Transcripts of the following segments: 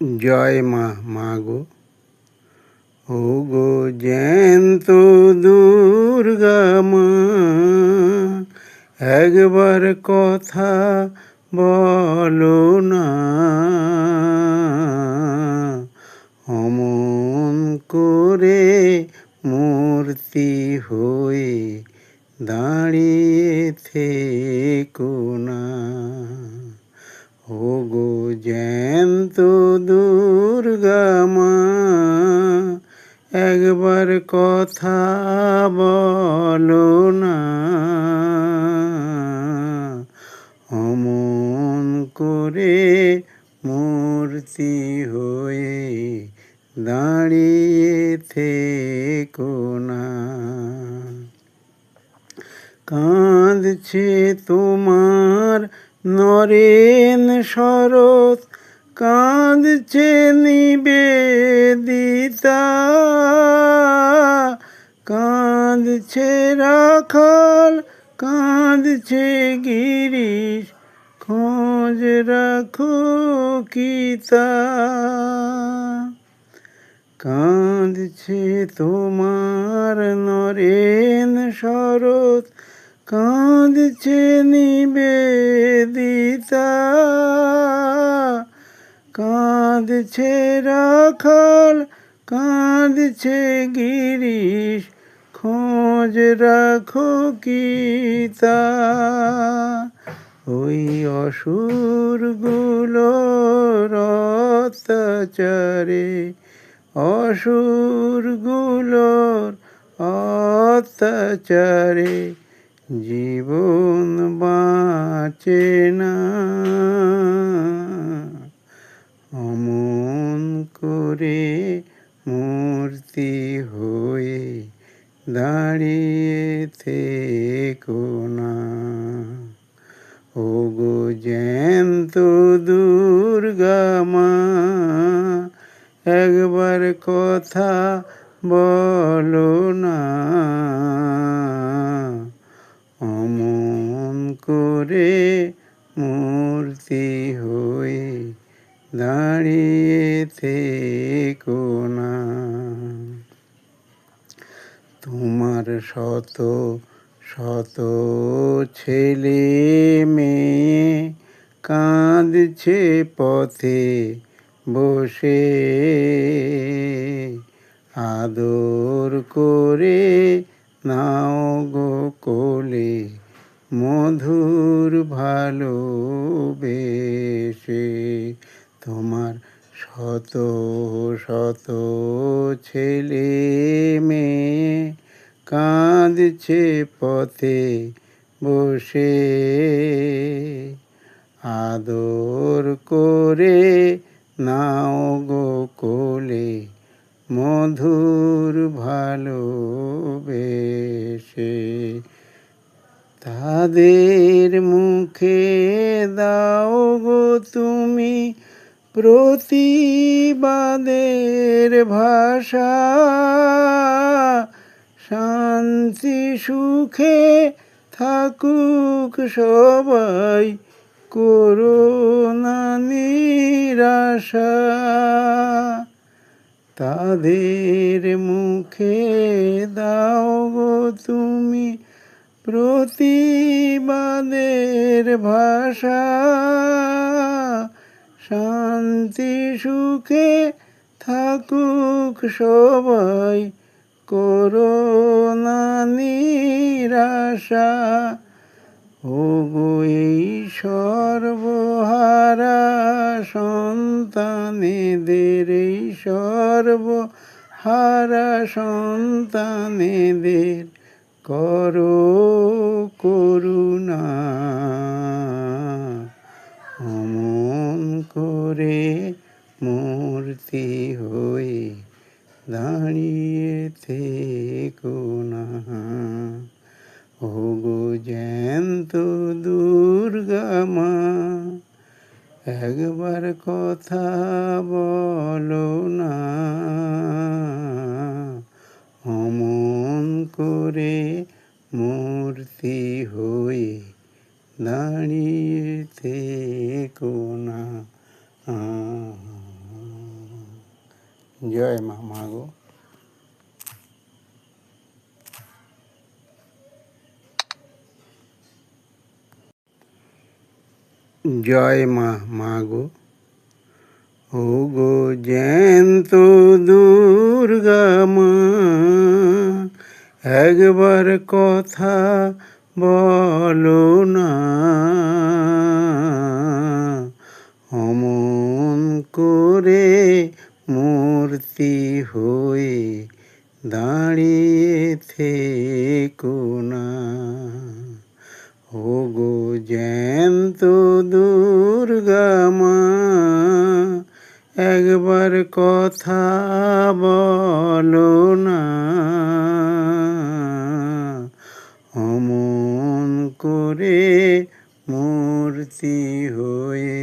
জয় মা, মা গো, ও গো জ্যান্ত দুর্গা মা, একবার কথা বলো না, অমন করে মূর্তি হয়ে দাঁড়িয়ে থেকো না। ও গো জ্যান্ত দুর্গা মা, একবার কথা বলো না, অমন করে মূর্তি হয়ে দাঁড়িয়ে থেকো না। কাঁদছে তোমার নরেন শরৎ, কাঁদছে নিবেদিতা, কাঁদছে রাখাল, কাঁদছে গিরিশ, খোঁজ রাখো কিতা। কাঁদছে তোমার নরেন শরৎ, কাঁদছে নিবেদিতা, কাঁদছে রাখাল, কাঁদছে গিরিশ, খোঁজ রাখো কিতা। ওই অসুরগুলোর অত্যাচারে, অসুরগুলোর অত্যাচারে জীবন বাঁচে না, অমন করে মূর্তি হয়ে দাঁড়িয়ে থেকো না। ও গো জ্যান্ত দুর্গা মা, একবার কথা বলো না, অমন করে মূর্তি হয়ে দাঁড়িয়ে থেকো না। তোমার শত শত ছেলে মেয়ে কাঁদছে পথে বসে, আদর করে নাও গো কোলে মধুর ভালোবেসে। তোমার শত শত ছেলে মেয়ে কাঁদছে পথে বসে, আদর করে নাও গো কোলে মধুর ভালোবেসে। তাদের মুখে দাও গো তুমি প্রতিবাদের ভাষা, শান্তি সুখে থাকুক সবাই, করো না নিরাশা। তাদের মুখে দাও গো তুমি প্রতিবাদের ভাষা, শান্তি সুখে থাকুক সবাই, করো না নিরাশা। ও গো এই সর্বহারা সন্তানেদের, এই সর্বহারা সন্তানেদের করো করুণা, অমন করে মূর্তি হয়ে দাঁড়িয়ে থেকো না। ও গো জ্যান্ত দুর্গা মা, একবার কথা বলো না, অমন করে মূর্তি হয়ে দাঁড়িয়ে থেকো না। জয় মা, মাগো। জয় মা, মাগো। ও গো জ্যান্ত দুর্গা মা, একবার কথা বলো না, অমন করে মূর্তি হয়ে দাঁড়িয়ে থেকো না। ও গো জ্যান্ত দুর্গা মা, একবার কথা বলো না, অমন করে মূর্তি হয়ে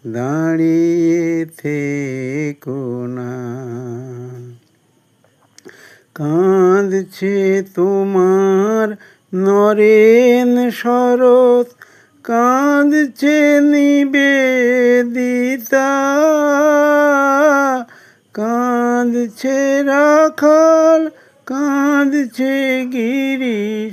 দাঁড়িয়ে থেকো না। কাঁদছে তোমার নরেন শরৎ, কাঁদছে নিবেদিতা, কাঁদছে রাখাল, কাঁদছে গিরিশ,